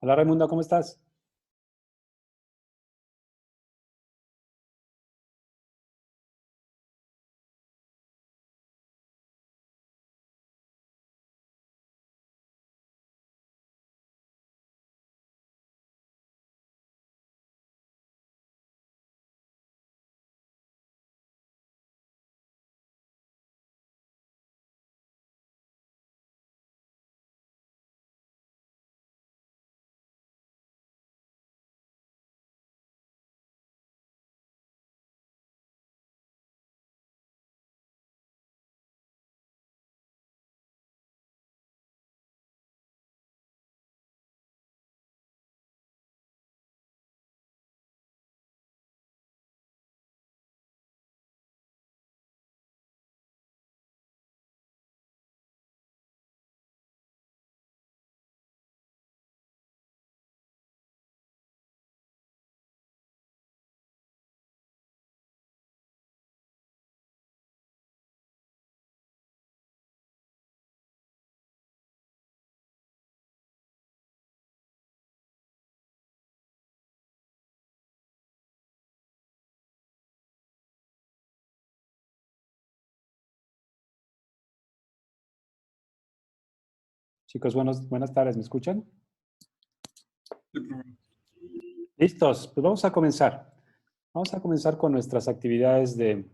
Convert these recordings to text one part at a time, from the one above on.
Hola Raimundo, ¿cómo estás? Chicos, buenas tardes, ¿me escuchan? Listos, pues vamos a comenzar. Vamos a comenzar con nuestras actividades del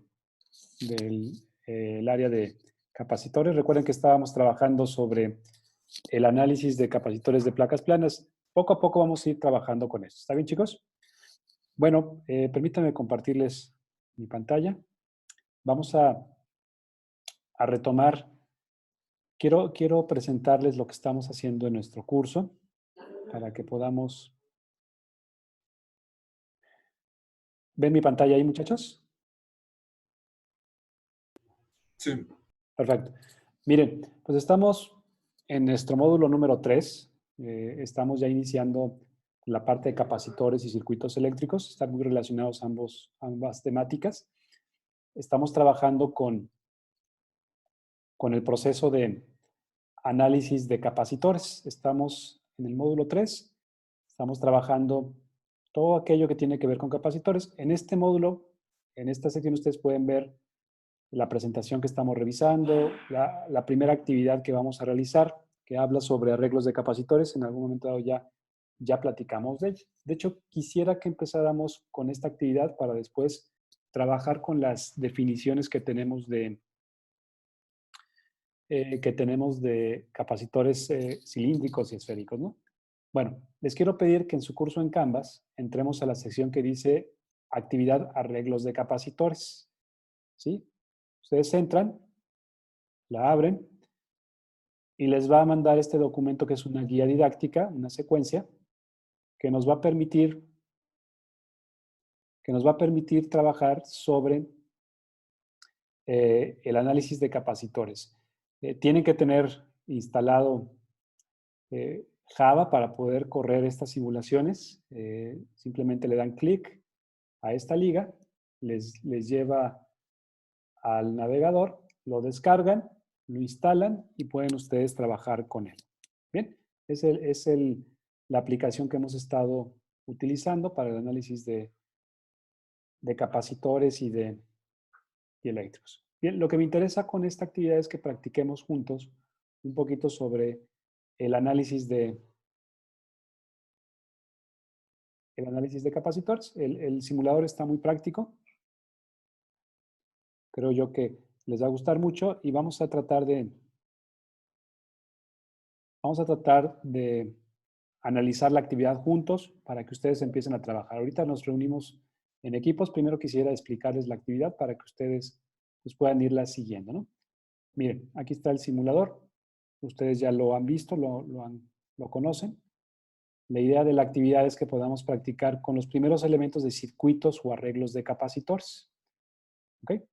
área de capacitores. Recuerden que estábamos trabajando sobre el análisis de capacitores de placas planas. Poco a poco vamos a ir trabajando con esto. ¿Está bien, chicos? Bueno, permítanme compartirles mi pantalla. Vamos a retomar. Quiero presentarles lo que estamos haciendo en nuestro curso para que podamos... ¿Ven mi pantalla ahí, muchachos? Sí. Perfecto. Miren, pues estamos en nuestro módulo número 3. Estamos ya iniciando la parte de capacitores y circuitos eléctricos. Están muy relacionados ambas temáticas. Estamos trabajando con el proceso de análisis de capacitores. Estamos en el módulo 3. Estamos trabajando todo aquello que tiene que ver con capacitores. En este módulo, en esta sección, ustedes pueden ver la presentación que estamos revisando, la primera actividad que vamos a realizar, que habla sobre arreglos de capacitores. En algún momento dado ya platicamos de ella. De hecho, quisiera que empezáramos con esta actividad para después trabajar con las definiciones que tenemos de capacitores cilíndricos y esféricos, ¿no? Bueno, les quiero pedir que en su curso en Canvas entremos a la sección que dice actividad arreglos de capacitores, ¿sí? Ustedes entran, la abren y les va a mandar este documento que es una guía didáctica, una secuencia, que nos va a permitir, trabajar sobre el análisis de capacitores. Tienen que tener instalado Java para poder correr estas simulaciones. Simplemente le dan clic a esta liga, les lleva al navegador, lo descargan, lo instalan y pueden ustedes trabajar con él. Bien, es la aplicación que hemos estado utilizando para el análisis de capacitores y eléctricos. Bien, lo que me interesa con esta actividad es que practiquemos juntos un poquito sobre el análisis de capacitores. El simulador está muy práctico. Creo yo que les va a gustar mucho y vamos a tratar de analizar la actividad juntos para que ustedes empiecen a trabajar. Ahorita nos reunimos en equipos. Primero quisiera explicarles la actividad para que ustedes pues, puedan irla siguiendo, ¿no? Miren, aquí está el simulador. Ustedes ya lo han visto, lo conocen. La idea de la actividad es que podamos practicar con los primeros elementos de circuitos o arreglos de capacitores. ¿Ok?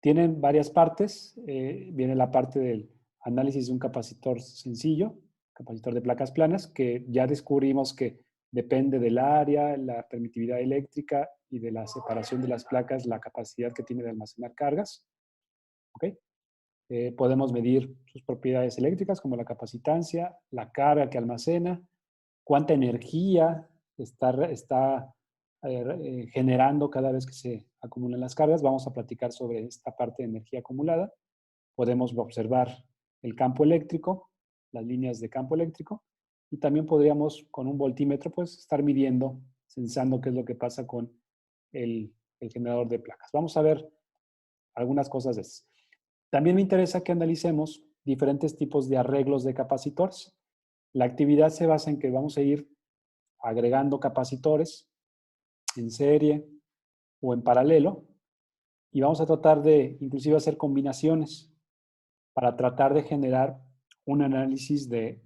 Tienen varias partes. Viene la parte del análisis de un capacitor sencillo, capacitor de placas planas, que ya descubrimos que depende del área, la permitividad eléctrica y de la separación de las placas, la capacidad que tiene de almacenar cargas. ¿Ok? Podemos medir sus propiedades eléctricas como la capacitancia, la carga que almacena, cuánta energía está generando cada vez que se acumulan las cargas. Vamos a platicar sobre esta parte de energía acumulada. Podemos observar el campo eléctrico, las líneas de campo eléctrico, y también podríamos con un voltímetro pues estar midiendo, sensando qué es lo que pasa con el generador de placas. Vamos a ver algunas cosas de eso. También me interesa que analicemos diferentes tipos de arreglos de capacitores. La actividad se basa en que vamos a ir agregando capacitores en serie o en paralelo y vamos a tratar de inclusive hacer combinaciones para tratar de generar un análisis de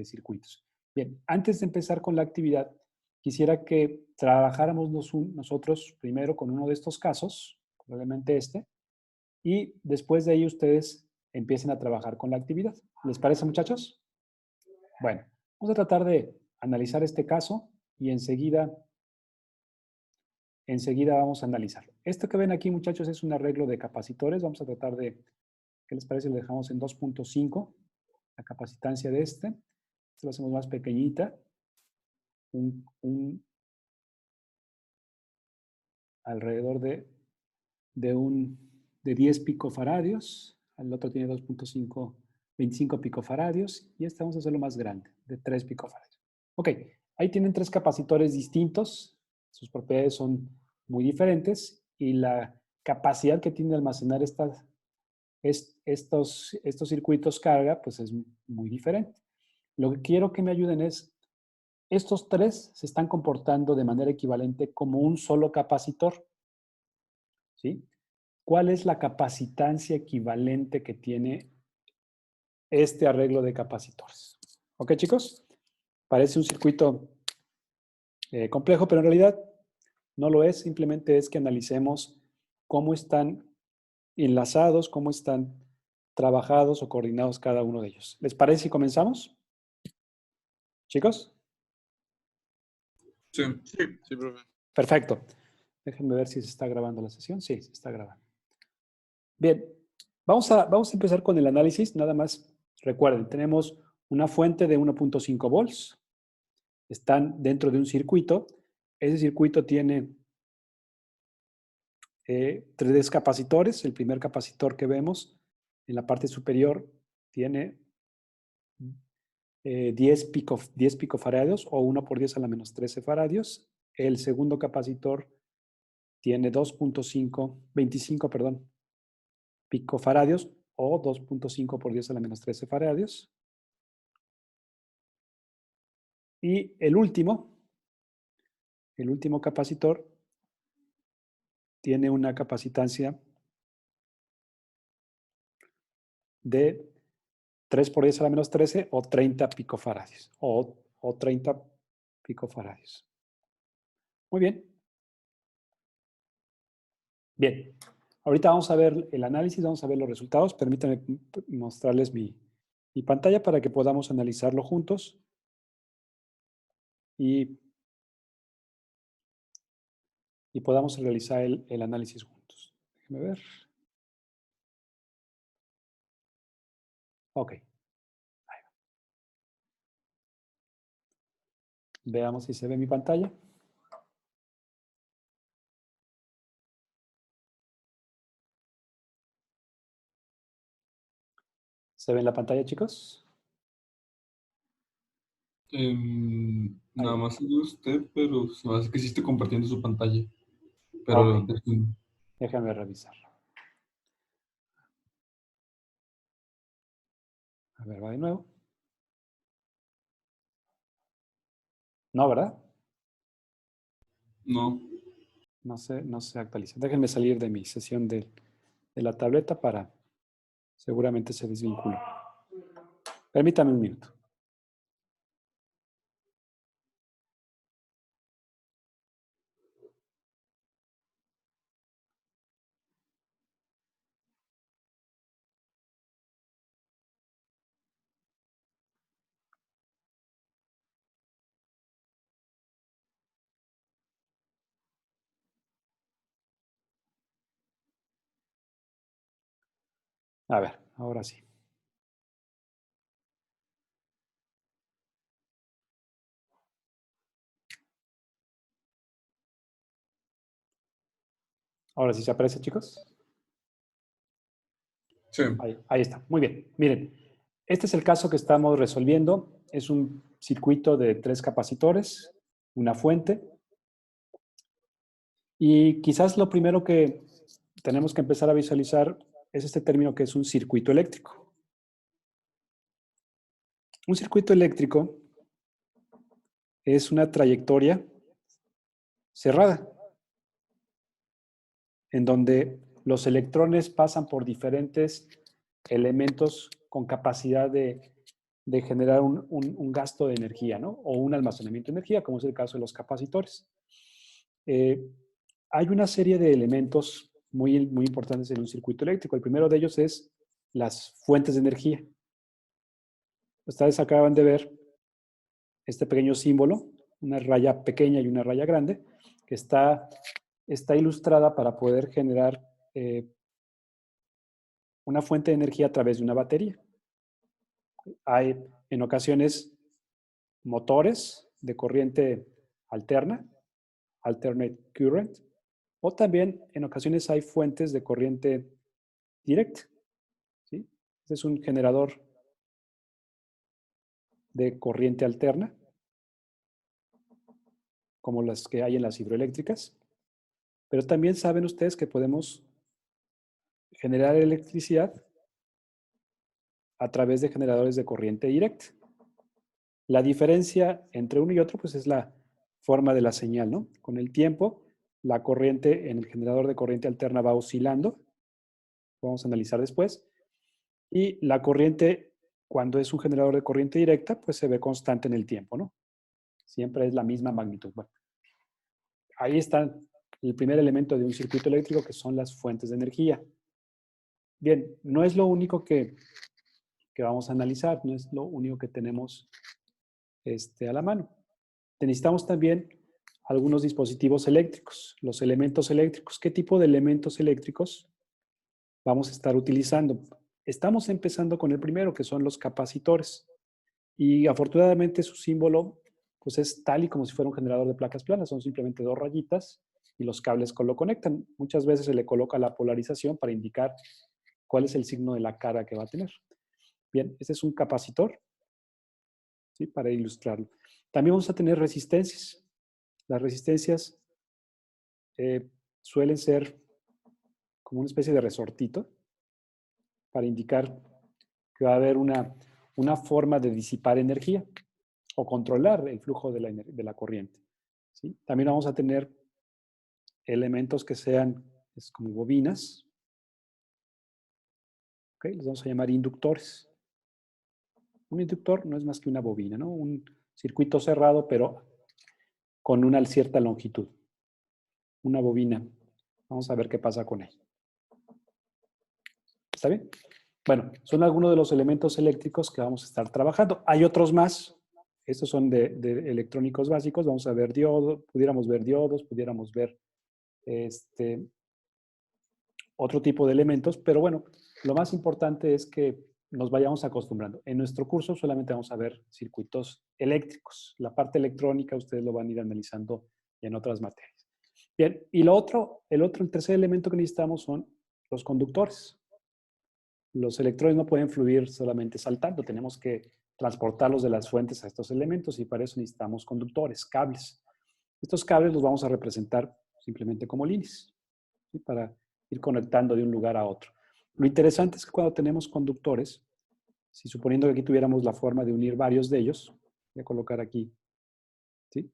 circuitos. Bien, antes de empezar con la actividad, quisiera que trabajáramos nosotros primero con uno de estos casos, probablemente este, y después de ahí ustedes empiecen a trabajar con la actividad. ¿Les parece, muchachos? Bueno, vamos a tratar de analizar este caso y enseguida vamos a analizarlo. Esto que ven aquí, muchachos, es un arreglo de capacitores. Vamos a tratar de, ¿qué les parece? Lo dejamos en 2.5, la capacitancia de este. Esto lo hacemos más pequeñita. Alrededor de 10 picofaradios. El otro tiene 2.5, 25 picofaradios. Y este vamos a hacerlo más grande, de 3 picofaradios. Ok, ahí tienen tres capacitores distintos. Sus propiedades son muy diferentes y la capacidad que tiene de almacenar estos circuitos carga, pues es muy diferente. Lo que quiero que me ayuden es, estos tres se están comportando de manera equivalente como un solo capacitor. ¿Sí? ¿Cuál es la capacitancia equivalente que tiene este arreglo de capacitores? ¿Ok, chicos? Parece un circuito complejo, pero en realidad no lo es. Simplemente es que analicemos cómo están enlazados, cómo están trabajados o coordinados cada uno de ellos. ¿Les parece si comenzamos? Chicos, Sí, sí, sí, profe. perfecto. Déjenme ver si se está grabando la sesión. Sí, se está grabando. Bien, vamos a empezar con el análisis. Nada más recuerden, tenemos una fuente de 1.5 volts. Están dentro de un circuito. Ese circuito tiene tres capacitores. El primer capacitor que vemos en la parte superior tiene 10 picofaradios o 1 por 10 a la menos 13 faradios. El segundo capacitor tiene 25, perdón, picofaradios o 2.5 por 10 a la menos 13 faradios. Y el último capacitor tiene una capacitancia de 3 por 10 a la menos 13 o 30 picofaradios. O 30 picofaradios. Muy bien. Bien. Ahorita vamos a ver el análisis, vamos a ver los resultados. Permítanme mostrarles mi pantalla para que podamos analizarlo juntos. Y podamos realizar el análisis juntos. Déjenme ver. Ok. Veamos si se ve mi pantalla. ¿Se ve en la pantalla, chicos? Nada más de usted, pero se me hace que sí estoy compartiendo su pantalla. Ok. Pero Déjame revisarlo. A ver, va de nuevo. No, ¿verdad? no. No se actualiza. Déjenme salir de mi sesión de la tableta para seguramente se desvincula. Permítame un minuto. A ver, ahora sí. Ahora sí se aprecia, chicos. Sí. Ahí está. Muy bien. Miren, este es el caso que estamos resolviendo. Es un circuito de 3 capacitores, una fuente. Y quizás lo primero que tenemos que empezar a visualizar es este término que es un circuito eléctrico. Un circuito eléctrico es una trayectoria cerrada, en donde los electrones pasan por diferentes elementos con capacidad de generar un gasto de energía, ¿no? O un almacenamiento de energía, como es el caso de los capacitores. Hay una serie de elementos muy importantes en un circuito eléctrico. El primero de ellos es las fuentes de energía. Ustedes acaban de ver este pequeño símbolo, una raya pequeña y una raya grande, que está ilustrada para poder generar una fuente de energía a través de una batería. Hay en ocasiones motores de corriente alterna, alternate current, o también en ocasiones hay fuentes de corriente directa. ¿Sí? Este es un generador de corriente alterna, como las que hay en las hidroeléctricas. Pero también saben ustedes que podemos generar electricidad a través de generadores de corriente directa. La diferencia entre uno y otro pues es la forma de la señal, ¿no? Con el tiempo, la corriente en el generador de corriente alterna va oscilando, vamos a analizar después, y la corriente, cuando es un generador de corriente directa, pues se ve constante en el tiempo, ¿no? Siempre es la misma magnitud. Bueno, ahí está el primer elemento de un circuito eléctrico, que son las fuentes de energía. Bien, no es lo único que vamos a analizar, no es lo único que tenemos a la mano. Necesitamos también algunos dispositivos eléctricos, los elementos eléctricos. ¿Qué tipo de elementos eléctricos vamos a estar utilizando? Estamos empezando con el primero, que son los capacitores. Y afortunadamente su símbolo pues es tal y como si fuera un generador de placas planas. Son simplemente 2 rayitas y los cables lo conectan. Muchas veces se le coloca la polarización para indicar cuál es el signo de la cara que va a tener. Bien, este es un capacitor, ¿sí? Para ilustrarlo. También vamos a tener resistencias. Las resistencias suelen ser como una especie de resortito para indicar que va a haber una forma de disipar energía o controlar el flujo de la corriente. ¿Sí? También vamos a tener elementos que sean como bobinas. ¿Okay? Los vamos a llamar inductores. Un inductor no es más que una bobina, ¿no? Un circuito cerrado, pero con una cierta longitud. Una bobina. Vamos a ver qué pasa con ella. ¿Está bien? Bueno, son algunos de los elementos eléctricos que vamos a estar trabajando. Hay otros más. Estos son de electrónicos básicos. Vamos a ver diodos, pudiéramos ver otro tipo de elementos, pero bueno, lo más importante es que nos vayamos acostumbrando. En nuestro curso solamente vamos a ver circuitos eléctricos. La parte electrónica ustedes lo van a ir analizando en otras materias. Bien, y el tercer elemento que necesitamos son los conductores. Los electrones no pueden fluir solamente saltando, tenemos que transportarlos de las fuentes a estos elementos y para eso necesitamos conductores, cables. Estos cables los vamos a representar simplemente como líneas, ¿sí? Para ir conectando de un lugar a otro. Lo interesante es que cuando tenemos conductores, si suponiendo que aquí tuviéramos la forma de unir varios de ellos, voy a colocar aquí, ¿sí?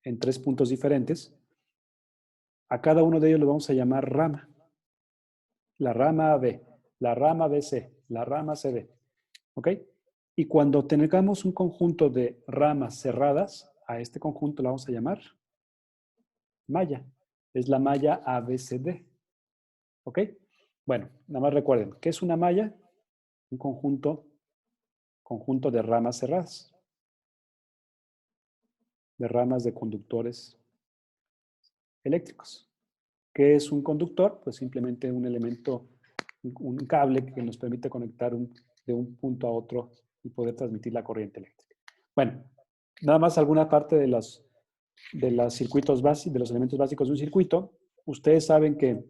En 3 puntos diferentes, a cada uno de ellos lo vamos a llamar rama. La rama AB, la rama BC, la rama CB. ¿Ok? Y cuando tengamos un conjunto de ramas cerradas, a este conjunto lo vamos a llamar malla. Es la malla ABCD. ¿Ok? Bueno, nada más recuerden, ¿qué es una malla? Un conjunto de ramas cerradas, de ramas de conductores eléctricos. ¿Qué es un conductor? Pues simplemente un elemento, un cable que nos permite conectar de un punto a otro y poder transmitir la corriente eléctrica. Bueno, nada más alguna parte de los circuitos básicos, de los elementos básicos de un circuito. ustedes saben que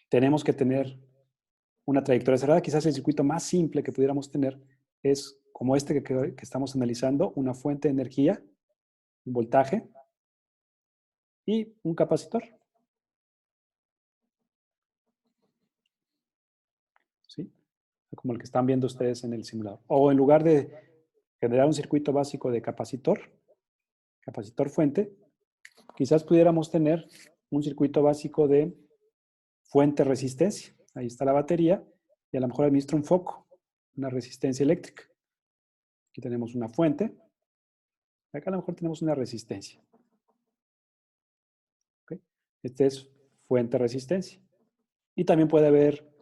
tenemos que tener una trayectoria cerrada. Quizás el circuito más simple que pudiéramos tener es como este que estamos analizando, una fuente de energía, un voltaje y un capacitor. ¿Sí? Como el que están viendo ustedes en el simulador. O en lugar de generar un circuito básico de capacitor fuente, quizás pudiéramos tener un circuito básico de fuente resistencia. Ahí está la batería y a lo mejor administra un foco, una resistencia eléctrica. Aquí tenemos una fuente. Acá a lo mejor tenemos una resistencia. ¿Okay? Este es fuente resistencia. Y también puede haber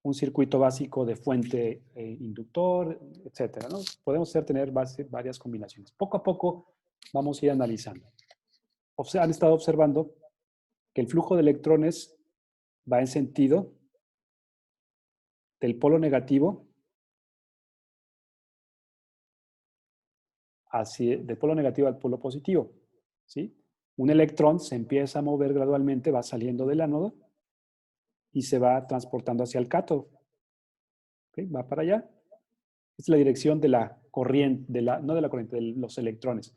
un circuito básico de fuente inductor, etcétera, ¿no? Podemos tener varias combinaciones. Poco a poco vamos a ir analizando. Han estado observando que el flujo de electrones va en sentido del polo negativo del polo negativo al polo positivo, ¿sí? Un electrón se empieza a mover gradualmente, va saliendo del ánodo y se va transportando hacia el cátodo. ¿Okay? Va para allá. Esta es la dirección de la corriente, no de la corriente, de los electrones.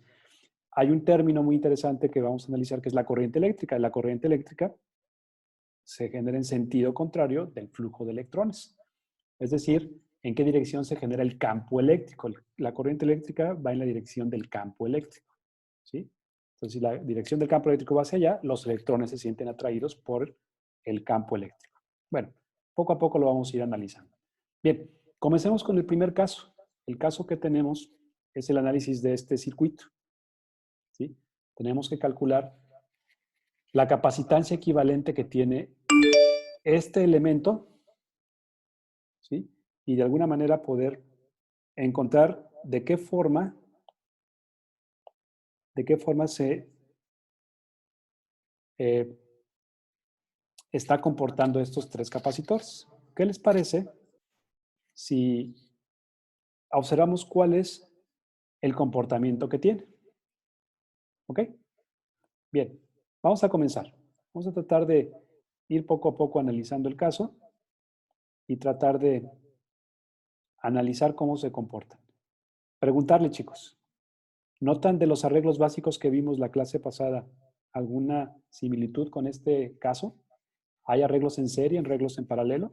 Hay un término muy interesante que vamos a analizar que es la corriente eléctrica. La corriente eléctrica se genera en sentido contrario del flujo de electrones. Es decir, en qué dirección se genera el campo eléctrico. La corriente eléctrica va en la dirección del campo eléctrico. ¿Sí? Entonces, si la dirección del campo eléctrico va hacia allá, los electrones se sienten atraídos por el campo eléctrico. Bueno, poco a poco lo vamos a ir analizando. Bien, comencemos con el primer caso. El caso que tenemos es el análisis de este circuito. ¿Sí? Tenemos que calcular la capacitancia equivalente que tiene este elemento, ¿sí? Y de alguna manera poder encontrar de qué forma se está comportando estos tres capacitores. ¿Qué les parece si observamos cuál es el comportamiento que tiene? ¿Ok? Bien, vamos a comenzar. Vamos a tratar de ir poco a poco analizando el caso y tratar de analizar cómo se comportan. Preguntarle, chicos, ¿notan de los arreglos básicos que vimos la clase pasada alguna similitud con este caso? ¿Hay arreglos en serie, arreglos en paralelo?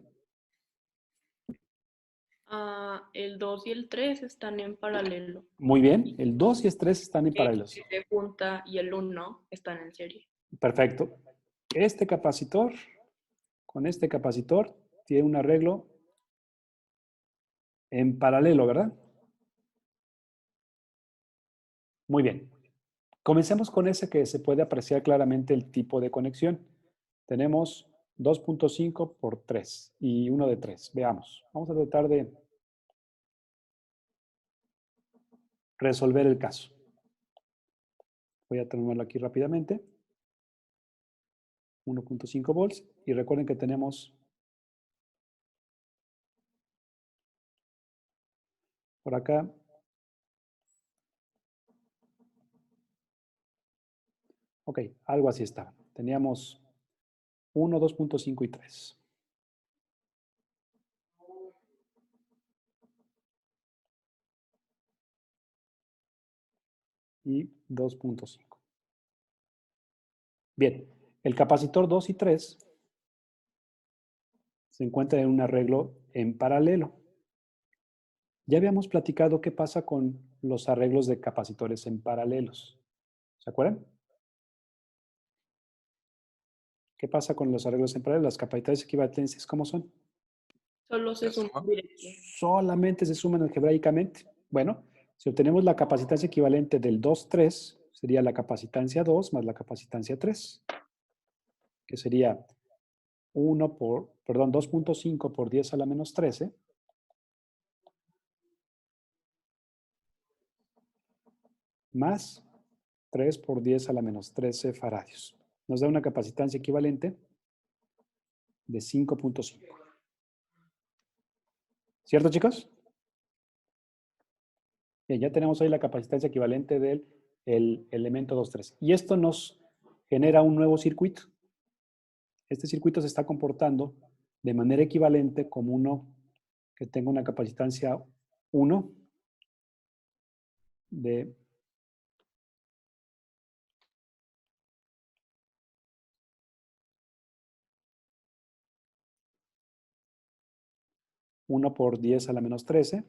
El 2 y el 3 están en paralelo. Muy bien, el 2 y el 3 están en paralelos. Se junta y el 1 están en serie. Perfecto. Este capacitor, con este capacitor, tiene un arreglo en paralelo, ¿verdad? Muy bien. Comencemos con ese que se puede apreciar claramente el tipo de conexión. Tenemos 2.5 por 3 y uno de 3. Veamos. Vamos a tratar de resolver el caso. Voy a terminarlo aquí rápidamente. 1.5 volts. Y recuerden que tenemos por acá ok, algo así está. Teníamos 1, 2.5 y 3. Y 2.5. Bien, el capacitor 2 y 3 se encuentra en un arreglo en paralelo. Ya habíamos platicado qué pasa con los arreglos de capacitores en paralelos. ¿Se acuerdan? ¿Qué pasa con los arreglos en paralelo? Las capacitores equivalentes, ¿cómo son? Solo se suman directo. Solamente se suman algebraicamente. Bueno, si obtenemos la capacitancia equivalente del 2,3, sería la capacitancia 2 más la capacitancia 3, que sería 2.5 por 10 a la menos 13, más 3 por 10 a la menos 13 faradios. Nos da una capacitancia equivalente de 5.5. ¿Cierto, chicos? Bien, ya tenemos ahí la capacitancia equivalente del el elemento 2, 3. Y esto nos genera un nuevo circuito. Este circuito se está comportando de manera equivalente como uno que tenga una capacitancia 1 de 1 por 10 a la menos 13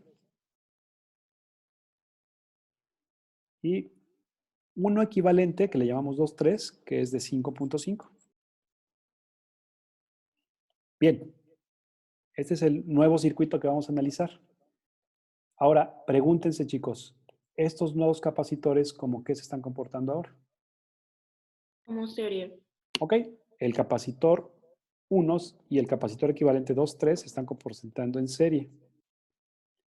y uno equivalente que le llamamos 2, 3, que es de 5.5. Bien, este es el nuevo circuito que vamos a analizar. Ahora, pregúntense, chicos, estos nuevos capacitores, ¿cómo qué se están comportando ahora? Como serie. Ok, el capacitor 1 y el capacitor equivalente 2, 3 se están comportando en serie.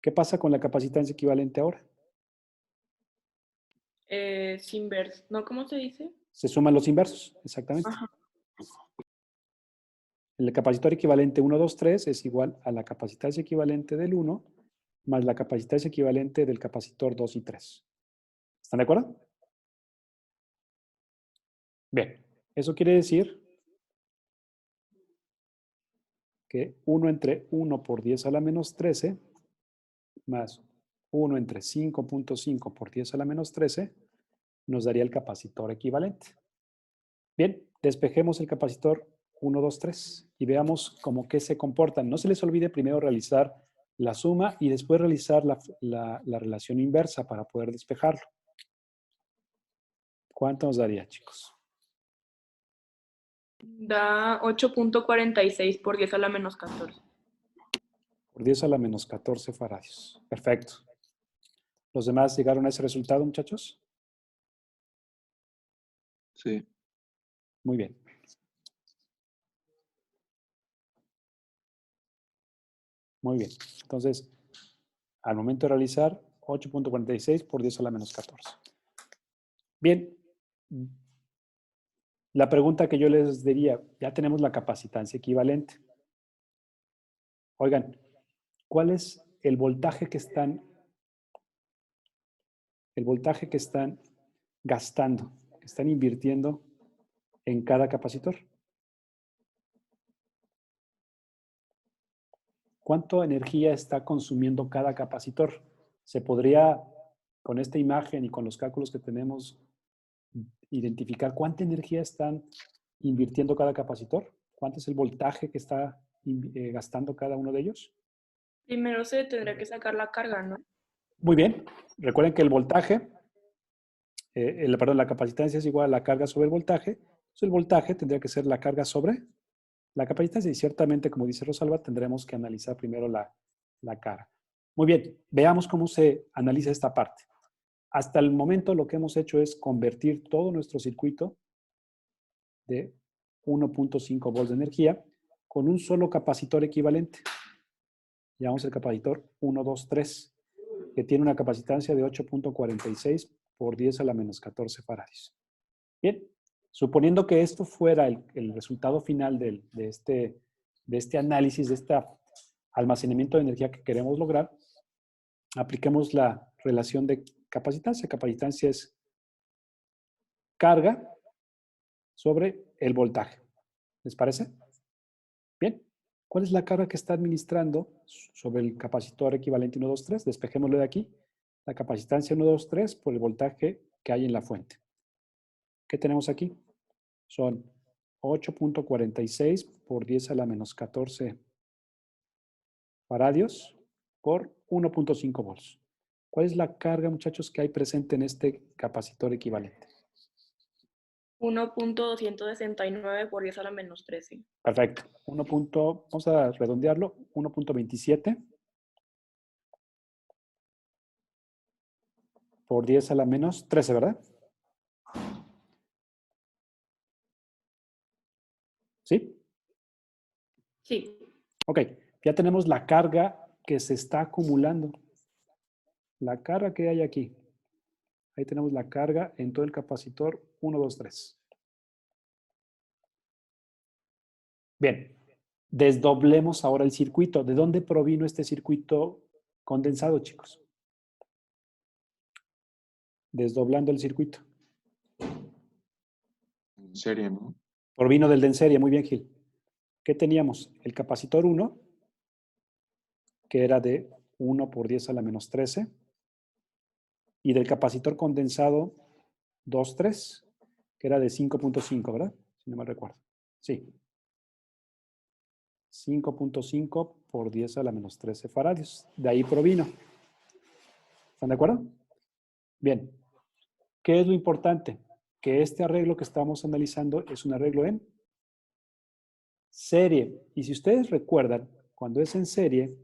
¿Qué pasa con la capacitancia equivalente ahora? Inverse. ¿No? ¿Cómo se dice? Se suman los inversos, exactamente. Ajá. El capacitor equivalente 1, 2, 3 es igual a la capacitancia equivalente del 1 más la capacitancia equivalente del capacitor 2 y 3. ¿Están de acuerdo? Bien, eso quiere decir que 1 entre 1 por 10 a la menos 13 más 1 entre 5.5 por 10 a la menos 13 nos daría el capacitor equivalente. Bien, despejemos el capacitor 1, 2, 3 y veamos cómo que se comportan. No se les olvide primero realizar la suma y después realizar la relación inversa para poder despejarlo. ¿Cuánto nos daría, chicos? Da 8.46 por 10 a la menos 14. Por 10 a la menos 14 faradios. Perfecto. ¿Los demás llegaron a ese resultado, muchachos? Sí. Muy bien. Muy bien. Entonces, al momento de realizar, 8.46 por 10 a la menos 14. Bien. La pregunta que yo les diría, ya tenemos la capacitancia equivalente. Oigan, ¿cuál es el voltaje que están gastando, que están invirtiendo en cada capacitor? ¿Cuánta energía está consumiendo cada capacitor? Se podría, con esta imagen y con los cálculos que tenemos, identificar cuánta energía están invirtiendo cada capacitor. ¿Cuánto es el voltaje que está gastando cada uno de ellos? Primero se tendría que sacar la carga, ¿no? Muy bien. Recuerden que el voltaje, perdón, la capacitancia es igual a la carga sobre el voltaje. Entonces, el voltaje tendría que ser la carga sobre la capacitancia y ciertamente, como dice Rosalba, tendremos que analizar primero la carga. Muy bien, veamos cómo se analiza esta parte. Hasta el momento lo que hemos hecho es convertir todo nuestro circuito de 1.5 volts de energía con un solo capacitor equivalente. Llamamos el capacitor 1, 2, 3, que tiene una capacitancia de 8.46 por 10 a la menos 14 faradios. Bien, suponiendo que esto fuera el resultado final de este análisis, de este almacenamiento de energía que queremos lograr, apliquemos la relación de capacitancia. Capacitancia es carga sobre el voltaje. ¿Les parece? Bien. ¿Cuál es la carga que está administrando sobre el capacitor equivalente 1, 2, 3? Despejémoslo de aquí. La capacitancia 1, 2, 3 por el voltaje que hay en la fuente. ¿Qué tenemos aquí? Son 8.46 por 10 a la menos 14 faradios por 1.5 volts. ¿Cuál es la carga, muchachos, que hay presente en este capacitor equivalente? 1.269 por 10 a la menos 13. Perfecto. Vamos a redondearlo. 1.27 por 10 a la menos 13, ¿verdad? ¿Sí? Sí. Ok. Ya tenemos la carga que se está acumulando. La carga que hay aquí. Ahí tenemos la carga en todo el capacitor 1, 2, 3. Bien. Desdoblemos ahora el circuito. ¿De dónde provino este circuito condensado, chicos? desdoblando el circuito. En serie, ¿no? Provino del de en serie, muy bien, Gil. ¿Qué teníamos? El capacitor 1, que era de 1 por 10 a la menos 13, y del capacitor condensado 2,3, que era de 5.5, ¿verdad? Si no me recuerdo. Sí. 5.5 por 10 a la menos 13 faradios. De ahí provino. ¿Están de acuerdo? Bien. ¿Qué es lo importante? Que este arreglo que estamos analizando es un arreglo en serie. Y si ustedes recuerdan, cuando es en serie,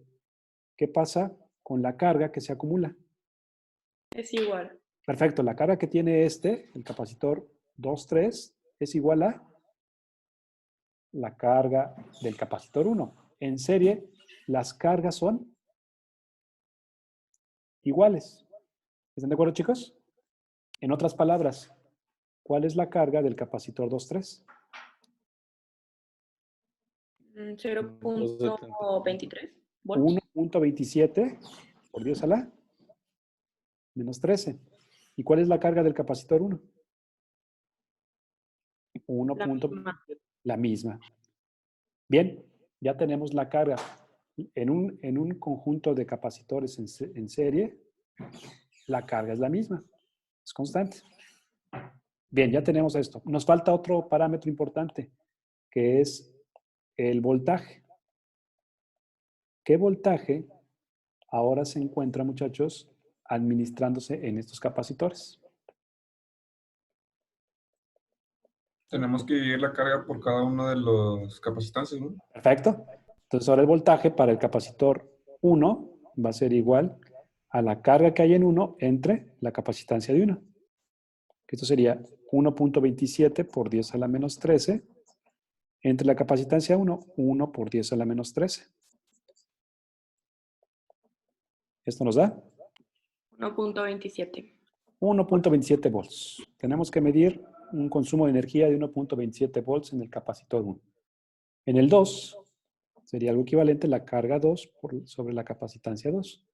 ¿qué pasa con la carga que se acumula? Es igual. Perfecto. La carga que tiene el capacitor 2,3, es igual a la carga del capacitor 1. En serie, las cargas son iguales. ¿Están de acuerdo, chicos? En otras palabras, ¿cuál es la carga del capacitor 2,3? 0.23 volts. 1.27 por 10 a la menos 13. ¿Y cuál es la carga del capacitor 1? 1.27. La misma. Bien, ya tenemos la carga. En un conjunto de capacitores en serie, la carga es la misma. Es constante. Bien, ya tenemos esto. Nos falta otro parámetro importante, que es el voltaje. ¿Qué voltaje ahora se encuentra, muchachos, administrándose en estos capacitores? Tenemos que dividir la carga por cada uno de los capacitantes, ¿no? Perfecto. Entonces ahora el voltaje para el capacitor 1 va a ser igual a la carga que hay en 1 entre la capacitancia de 1. Esto sería 1.27 por 10 a la menos 13 entre la capacitancia 1, 1 por 10 a la menos 13. Esto nos da 1.27. 1.27 volts. Tenemos que medir un consumo de energía de 1.27 volts en el capacitor 1. En el 2 sería algo equivalente a la carga 2 sobre la capacitancia 2.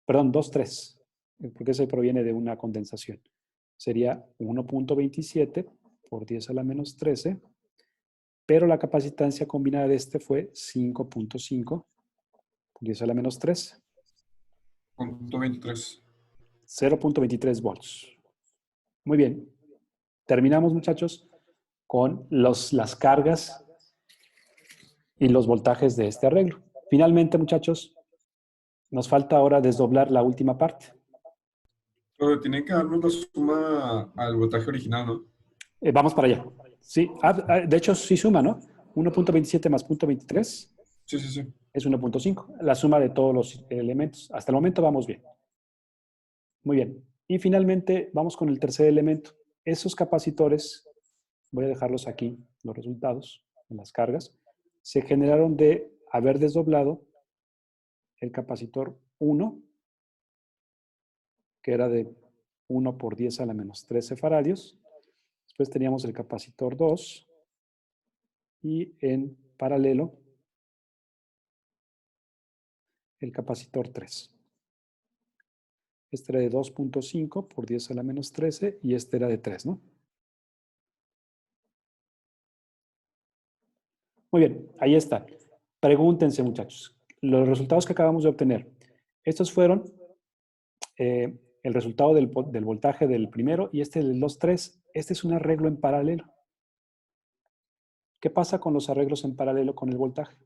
Perdón, 2,3, porque ese proviene de una condensación. Sería 1.27 por 10 a la menos 13, pero la capacitancia combinada de este fue 5.5 por 10 a la menos 13. 0.23. 0.23 volts. Muy bien. Terminamos, muchachos, con las cargas y los voltajes de este arreglo. Finalmente, muchachos, nos falta ahora desdoblar la última parte. Pero tienen que darnos la suma al voltaje original, ¿no? Vamos para allá. Sí, de hecho sí suma, ¿no? 1.27 más 0.23 Sí, sí, sí. es 1.5. La suma de todos los elementos. Hasta el momento vamos bien. Muy bien. Y finalmente vamos con el tercer elemento. Esos capacitores, voy a dejarlos aquí, los resultados en las cargas, se generaron de haber desdoblado el capacitor 1, que era de 1 por 10 a la menos 13 faradios. Después teníamos el capacitor 2 y en paralelo el capacitor 3. Este era de 2.5 por 10 a la menos 13 y este era de 3, ¿no? Muy bien, ahí está. Pregúntense, muchachos, los resultados que acabamos de obtener. Estos fueron el resultado del voltaje del primero y este del 2,3. Este es un arreglo en paralelo. ¿Qué pasa con los arreglos en paralelo con el voltaje?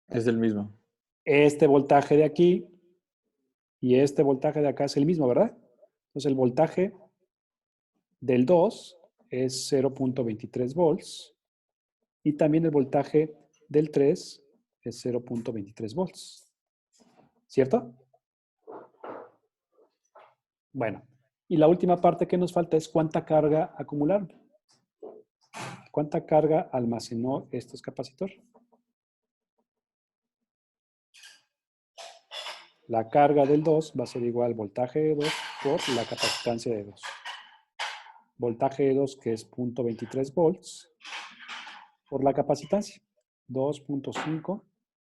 Es el mismo. Este voltaje de aquí y este voltaje de acá es el mismo, ¿verdad? Entonces el voltaje del 2 es 0.23 volts y también el voltaje del 3 es 0.23 volts. ¿Cierto? Bueno, y la última parte que nos falta es cuánta carga acumularon. ¿Cuánta carga almacenó estos capacitores? La carga del 2 va a ser igual al voltaje de 2 por la capacitancia de 2. Voltaje de 2, que es 0.23 volts, por la capacitancia. 2.5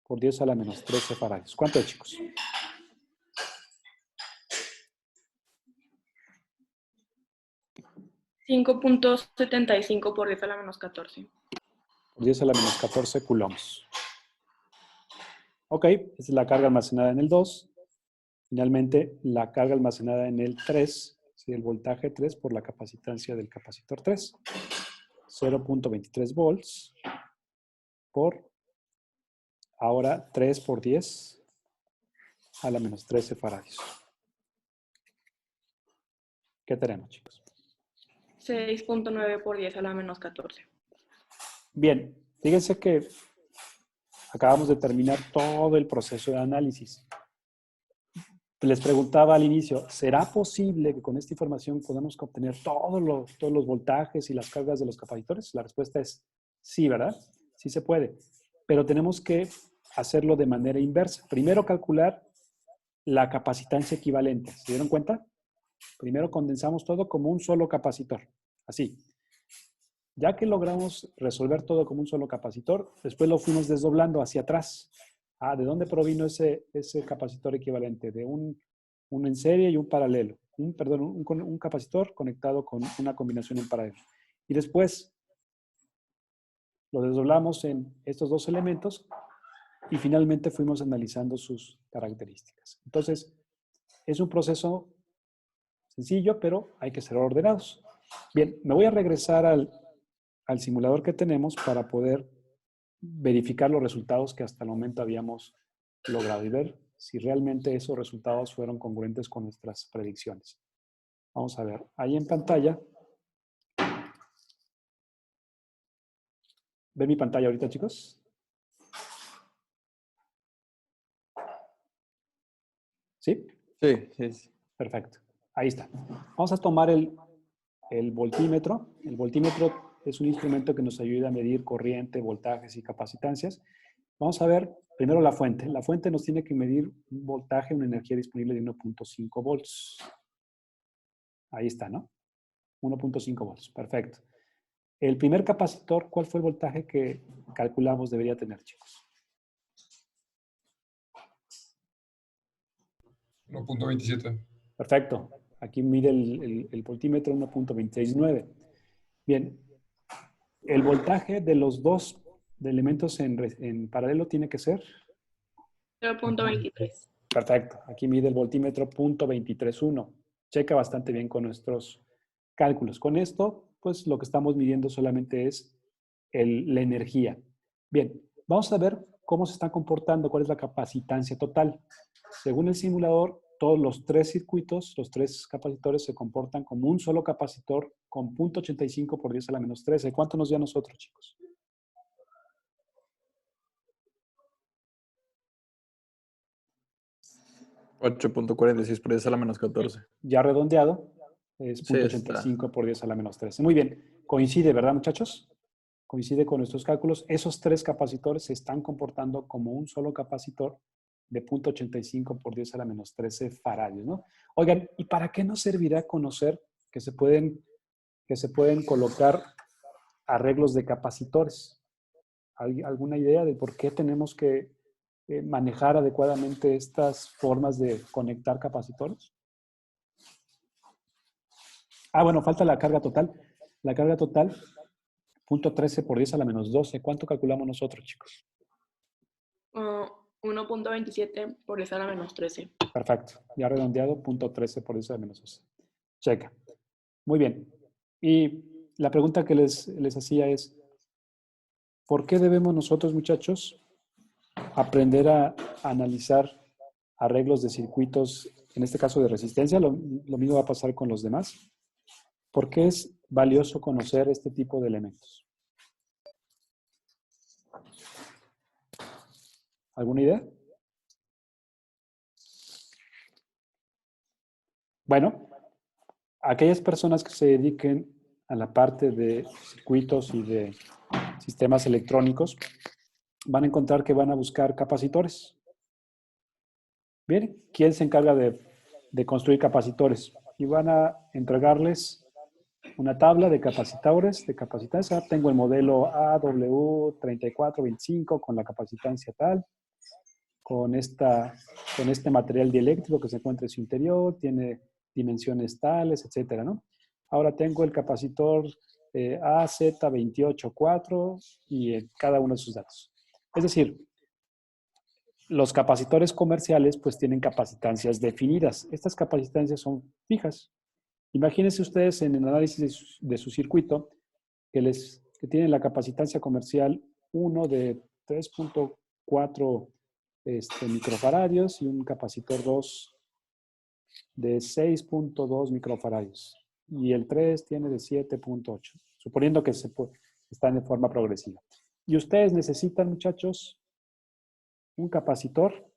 por 10 a la menos 13 faradios. ¿Cuánto es, chicos? 5.75 por 10 a la menos 14. Por 10 a la menos 14 coulombs. Ok, esta es la carga almacenada en el 2. Finalmente, la carga almacenada en el 3, ¿sí? El voltaje 3 por la capacitancia del capacitor 3. 0.23 volts por, ahora 3 por 10 a la menos 13 faradios. ¿Qué tenemos, chicos? 6.9 por 10 a la menos 14. Bien, fíjense que acabamos de terminar todo el proceso de análisis. Les preguntaba al inicio, ¿será posible que con esta información podamos obtener todos los voltajes y las cargas de los capacitores? La respuesta es sí, ¿verdad? Sí se puede, pero tenemos que hacerlo de manera inversa. Primero calcular la capacitancia equivalente. ¿Se dieron cuenta? Primero condensamos todo como un solo capacitor, así. Ya que logramos resolver todo como un solo capacitor, después lo fuimos desdoblando hacia atrás. ¿De dónde provino ese capacitor equivalente? De un en serie y un paralelo. Un capacitor conectado con una combinación en paralelo. Y después lo desdoblamos en estos dos elementos y finalmente fuimos analizando sus características. Entonces, es un proceso sencillo, pero hay que ser ordenados. Bien, me voy a regresar al simulador que tenemos para poder verificar los resultados que hasta el momento habíamos logrado y ver si realmente esos resultados fueron congruentes con nuestras predicciones. Vamos a ver, ahí en pantalla. ¿Ven mi pantalla ahorita, chicos? ¿Sí? Sí, sí, sí. Perfecto. Ahí está. Vamos a tomar el voltímetro. El voltímetro es un instrumento que nos ayuda a medir corriente, voltajes y capacitancias. Vamos a ver primero la fuente. La fuente nos tiene que medir un voltaje, una energía disponible de 1.5 volts. Ahí está, ¿no? 1.5 volts. Perfecto. El primer capacitor, ¿cuál fue el voltaje que calculamos debería tener, chicos? 1.27. Perfecto. Aquí mide el voltímetro 1.269. Bien. El voltaje de los dos elementos en paralelo tiene que ser 0.23. perfecto. Aquí mide el voltímetro 0.231. Checa bastante bien con nuestros cálculos. Con esto, pues lo que estamos midiendo solamente es la energía. Bien, vamos a ver cómo se está comportando, cuál es la capacitancia total. Según el simulador, todos los tres circuitos, los tres capacitores se comportan como un solo capacitor con 0.85 por 10 a la menos 13. ¿Cuánto nos dio a nosotros, chicos? $8.46 por 10 a la menos 14. Ya redondeado, es Sí, 0.85 por 10 a la menos 13. Muy bien. Coincide, ¿verdad, muchachos? Coincide con nuestros cálculos. Esos tres capacitores se están comportando como un solo capacitor de 0.85 por 10 a la menos 13 faradios, ¿no? Oigan, ¿y para qué nos servirá conocer que se pueden colocar arreglos de capacitores? ¿Hay alguna idea de por qué tenemos que manejar adecuadamente estas formas de conectar capacitores? Bueno, falta la carga total. La carga total, 0.13 por 10 a la menos 12. ¿Cuánto calculamos nosotros, chicos? 1.27 por 10 a la menos 13. Perfecto. Ya redondeado, 0.13 por 10 a la menos 12. Checa. Muy bien. Y la pregunta que les hacía es, ¿por qué debemos nosotros, muchachos, aprender a analizar arreglos de circuitos, en este caso de resistencia? Lo mismo va a pasar con los demás. ¿Por qué es valioso conocer este tipo de elementos? ¿Alguna idea? Bueno, aquellas personas que se dediquen a la parte de circuitos y de sistemas electrónicos van a encontrar que van a buscar capacitores. Bien, ¿quién se encarga de construir capacitores? Y van a entregarles una tabla de capacitores, de capacitancia. Tengo el modelo AW3425 con la capacitancia tal, con este material dieléctrico que se encuentra en su interior, tiene dimensiones tales, etcétera, ¿no? Ahora tengo el capacitor AZ284 y cada uno de sus datos. Es decir, los capacitores comerciales pues tienen capacitancias definidas. Estas capacitancias son fijas. Imagínense ustedes en el análisis de su circuito que tienen la capacitancia comercial 1 de 3.4 microfaradios y un capacitor 2 de 6.2 microfaradios. Y el 3 tiene de 7.8, suponiendo que están en forma progresiva. Y ustedes necesitan, muchachos, un capacitor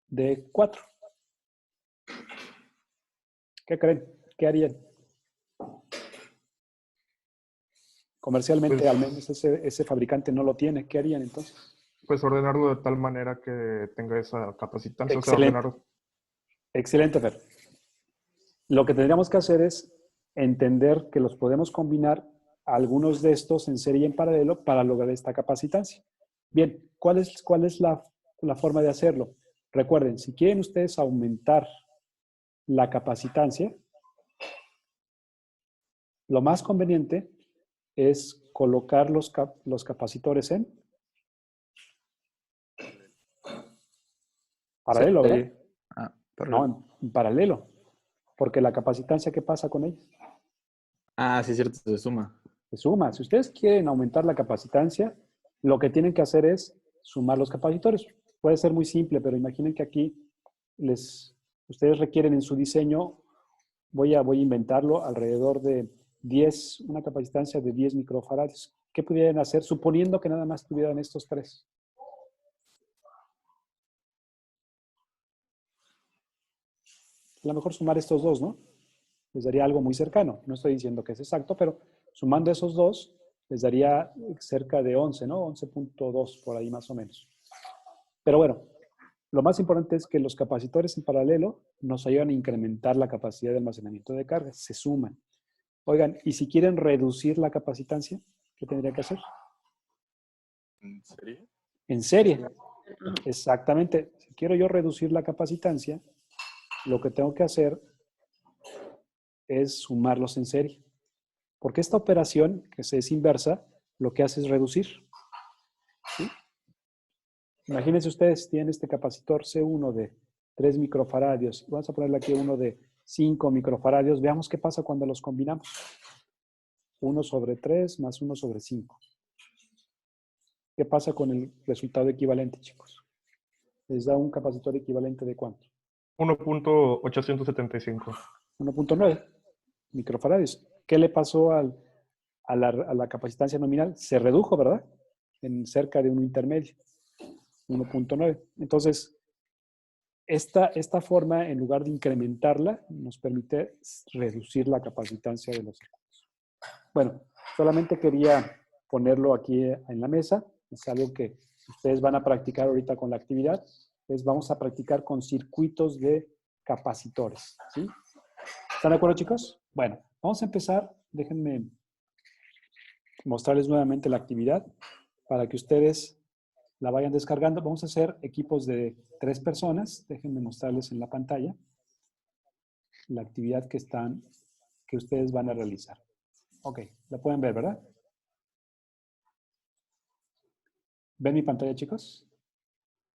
de 4. ¿Qué creen? ¿Qué harían? Comercialmente, Pues- al menos ese fabricante no lo tiene. ¿Qué harían entonces? Pues ordenarlo de tal manera que tenga esa capacitancia. O sea, Excelente. ordenarlo. Excelente, Fer. Lo que tendríamos que hacer es entender que los podemos combinar algunos de estos en serie y en paralelo para lograr esta capacitancia. Bien, ¿cuál es la forma de hacerlo? Recuerden, si quieren ustedes aumentar la capacitancia, lo más conveniente es colocar los capacitores en paralelo, ¿verdad? Sí. Ah, paralelo. No, en paralelo. Porque la capacitancia, ¿qué pasa con ella? Ah, sí, es cierto, se suma. Se suma. Si ustedes quieren aumentar la capacitancia, lo que tienen que hacer es sumar los capacitores. Puede ser muy simple, pero imaginen que aquí ustedes requieren en su diseño, voy a inventarlo, alrededor de 10, una capacitancia de 10 microfaradios. ¿Qué pudieran hacer suponiendo que nada más tuvieran estos 3? A lo mejor sumar estos 2, ¿no? Les daría algo muy cercano. No estoy diciendo que es exacto, pero sumando esos 2, les daría cerca de 11, ¿no? 11.2 por ahí más o menos. Pero bueno, lo más importante es que los capacitores en paralelo nos ayudan a incrementar la capacidad de almacenamiento de carga, se suman. Oigan, y si quieren reducir la capacitancia, ¿qué tendría que hacer? ¿En serio? En serie. Ajá. Exactamente. Si quiero yo reducir la capacitancia, lo que tengo que hacer es sumarlos en serie. Porque esta operación, que es inversa, lo que hace es reducir. ¿Sí? Imagínense ustedes, tienen este capacitor C1 de 3 microfaradios. Vamos a ponerle aquí uno de 5 microfaradios. Veamos qué pasa cuando los combinamos. 1 sobre 3 más 1 sobre 5. ¿Qué pasa con el resultado equivalente, chicos? Les da un capacitor equivalente de ¿cuánto? 1.875. 1.9 microfaradios. ¿Qué le pasó a la capacitancia nominal? Se redujo, ¿verdad? En cerca de un intermedio. 1.9. Entonces, esta forma, en lugar de incrementarla, nos permite reducir la capacitancia de los circuitos. Bueno, solamente quería ponerlo aquí en la mesa. Es algo que ustedes van a practicar ahorita con la actividad. Vamos a practicar con circuitos de capacitores. ¿Sí? ¿Están de acuerdo, chicos? Bueno, vamos a empezar. Déjenme mostrarles nuevamente la actividad para que ustedes la vayan descargando. Vamos a hacer equipos de 3 personas. Déjenme mostrarles en la pantalla la actividad que ustedes van a realizar. Ok, la pueden ver, ¿verdad? ¿Ven mi pantalla, chicos?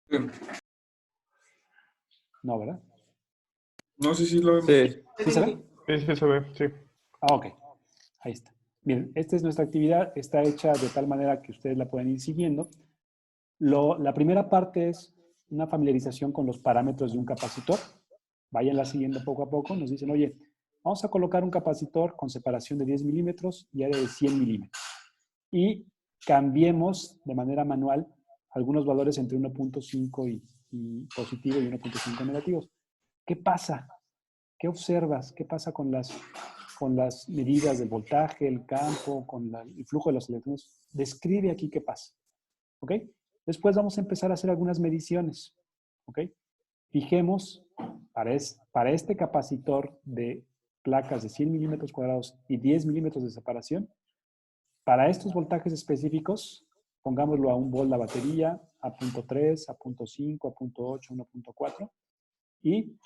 Sí. No, ¿verdad? No, sí, lo vemos. Sí. ¿Sí se ve? Sí, sí se ve, sí. Ah, ok. Ahí está. Miren, esta es nuestra actividad. Está hecha de tal manera que ustedes la pueden ir siguiendo. La primera parte es una familiarización con los parámetros de un capacitor. Váyanla siguiendo poco a poco. Nos dicen, oye, vamos a colocar un capacitor con separación de 10 milímetros y área de 100 milímetros. Y cambiemos de manera manual algunos valores entre 1.5 y positivo y 1.5 negativos. ¿Qué pasa? ¿Qué observas? ¿Qué pasa con las medidas del voltaje, el campo, con el flujo de los electrones? Describe aquí qué pasa. ¿Ok? Después vamos a empezar a hacer algunas mediciones. ¿Ok? Fijemos para este capacitor de placas de 100 milímetros cuadrados y 10 milímetros de separación, para estos voltajes específicos, pongámoslo a 1 volt la batería, a 0.3, a 0.5, a 0.8, 1.4, y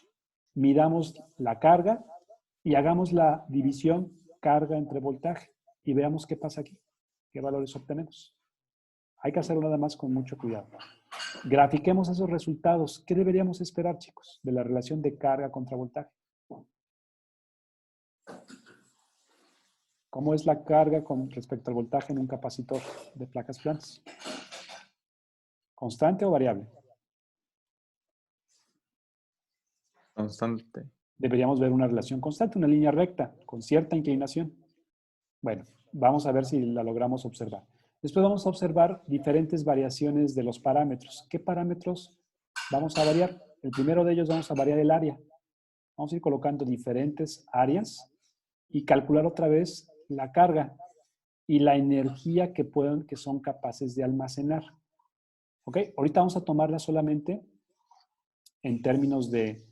midamos la carga y hagamos la división carga entre voltaje y veamos qué pasa aquí, qué valores obtenemos. Hay que hacerlo nada más con mucho cuidado. Grafiquemos esos resultados. ¿Qué deberíamos esperar, chicos, de la relación de carga contra voltaje? ¿Cómo es la carga con respecto al voltaje en un capacitor de placas planas? ¿Constante o variable? Constante. Deberíamos ver una relación constante, una línea recta, con cierta inclinación. Bueno, vamos a ver si la logramos observar. Después vamos a observar diferentes variaciones de los parámetros. ¿Qué parámetros vamos a variar? El primero de ellos vamos a variar el área. Vamos a ir colocando diferentes áreas y calcular otra vez la carga y la energía que son capaces de almacenar. ¿Ok? Ahorita vamos a tomarla solamente en términos de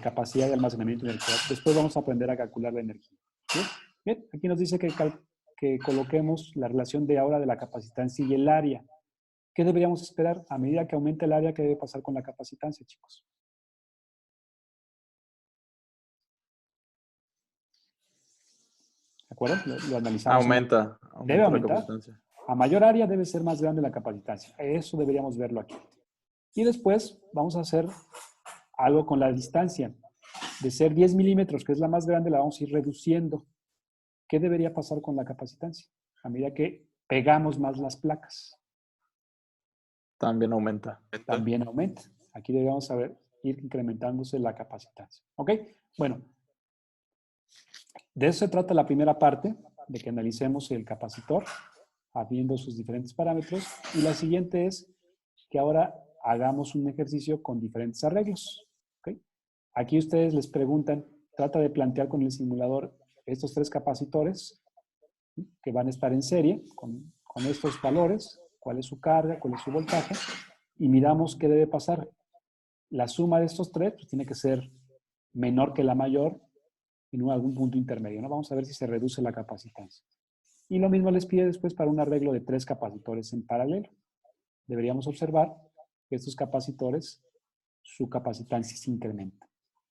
capacidad de almacenamiento de energía. Después vamos a aprender a calcular la energía. ¿Sí? Bien, aquí nos dice que coloquemos la relación de ahora de la capacitancia y el área. ¿Qué deberíamos esperar? A medida que aumente el área, ¿qué debe pasar con la capacitancia, chicos? ¿De acuerdo? Lo analizamos. Aumenta. Debe La aumentar. capacitancia. A mayor área debe ser más grande la capacitancia. Eso deberíamos verlo aquí. Y después vamos a hacer algo con la distancia. De ser 10 milímetros, que es la más grande, la vamos a ir reduciendo. ¿Qué debería pasar con la capacitancia? A medida que pegamos más las placas. También aumenta. También aumenta. Aquí deberíamos ir incrementándose la capacitancia. ¿Ok? Bueno, de eso se trata la primera parte, de que analicemos el capacitor, viendo sus diferentes parámetros. Y la siguiente es que ahora hagamos un ejercicio con diferentes arreglos. ¿Ok? Aquí ustedes les preguntan, trata de plantear con el simulador estos 3 capacitores que van a estar en serie con estos valores, cuál es su carga, cuál es su voltaje, y miramos qué debe pasar. La suma de estos 3 pues, tiene que ser menor que la mayor en algún punto intermedio, ¿no? Vamos a ver si se reduce la capacitancia. Y lo mismo les pide después para un arreglo de 3 capacitores en paralelo. Deberíamos observar que estos capacitores, su capacitancia se incrementa.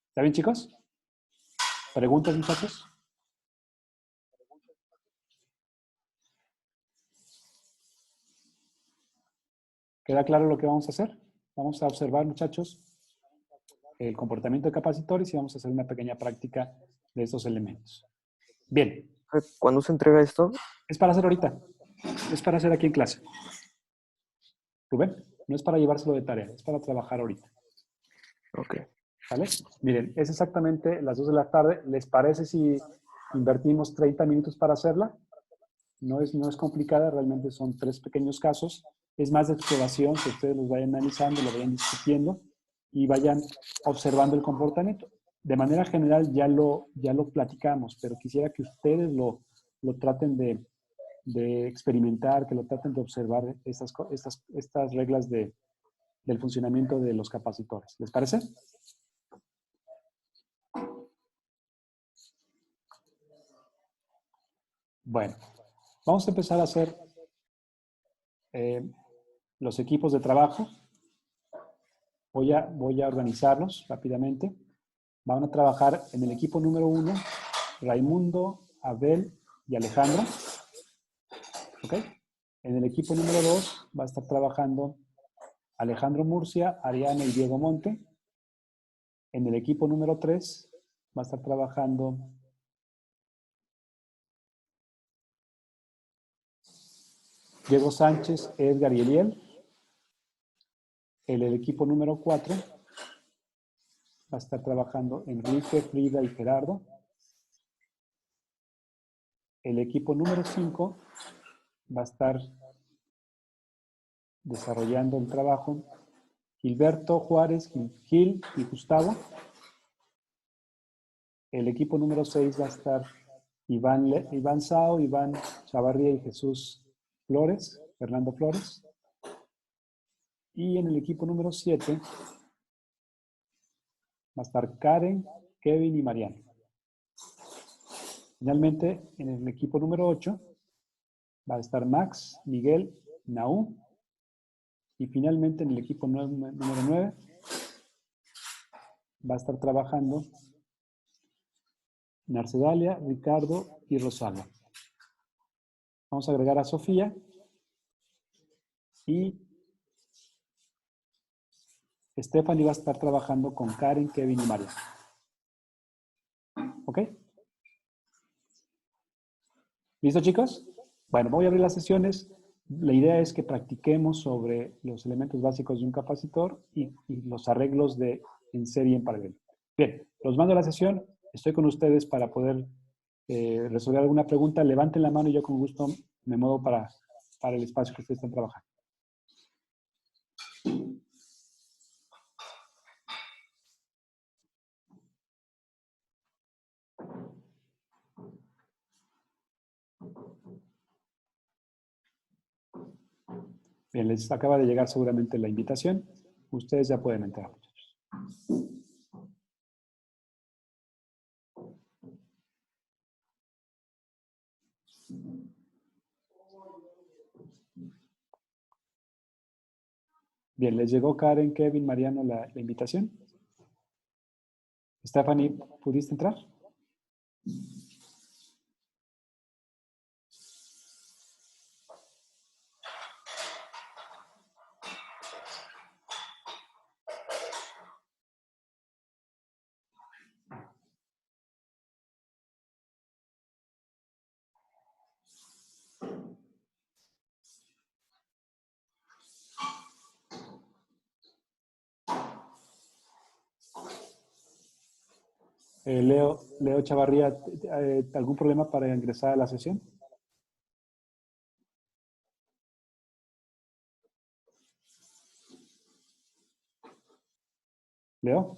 ¿Está bien, chicos? ¿Preguntas, muchachos? ¿Queda claro lo que vamos a hacer? Vamos a observar, muchachos, el comportamiento de capacitores y vamos a hacer una pequeña práctica de estos elementos. Bien. ¿Cuándo se entrega esto? Es para hacer ahorita. Es para hacer aquí en clase. Rubén, no es para llevárselo de tarea, es para trabajar ahorita. Ok. ¿Vale? Miren, es exactamente las 2 de la tarde. ¿Les parece si invertimos 30 minutos para hacerla? No es complicada, realmente son 3 pequeños casos. Es más de exploración, que ustedes los vayan analizando, lo vayan discutiendo y vayan observando el comportamiento. De manera general ya lo platicamos, pero quisiera que ustedes lo traten de experimentar, que lo traten de observar estas reglas del funcionamiento de los capacitores. ¿Les parece? Bueno, vamos a empezar a hacer los equipos de trabajo. Voy a organizarlos rápidamente. Van a trabajar en el equipo número 1, Raimundo, Abel y Alejandro. ¿Ok? En el equipo número 2 va a estar trabajando Alejandro Murcia, Ariana y Diego Monte. En el equipo número 3 va a estar trabajando Diego Sánchez, Edgar y Eliel. En el equipo número 4 va a estar trabajando Enrique, Frida y Gerardo. El equipo número 5 va a estar desarrollando el trabajo Gilberto, Juárez, Gil y Gustavo. El equipo número 6 va a estar Iván Sao, Iván Chavarría y Jesús Flores, Fernando Flores. Y en el equipo número 7 va a estar Karen, Kevin y Mariano. Finalmente, en el equipo número 8 va a estar Max, Miguel, Naú. Y finalmente en el equipo número 9 va a estar trabajando Narcedalia, Ricardo y Rosalba. Vamos a agregar a Sofía y Stephanie va a estar trabajando con Karen, Kevin y María. ¿Ok? ¿Listo, chicos? Bueno, voy a abrir las sesiones. La idea es que practiquemos sobre los elementos básicos de un capacitor y los arreglos en serie y en paralelo. Bien, los mando a la sesión. Estoy con ustedes para poder resolver alguna pregunta. Levanten la mano y yo con gusto me muevo para el espacio que ustedes están trabajando. Bien, les acaba de llegar seguramente la invitación. Ustedes ya pueden entrar, muchachos. Bien, ¿les llegó Karen, Kevin, Mariano la invitación? Stephanie, ¿pudiste entrar? Leo Chavarría, ¿algún problema para ingresar a la sesión? ¿Leo?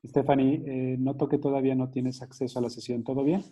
Stephanie, noto que todavía no tienes acceso a la sesión. ¿Todo bien?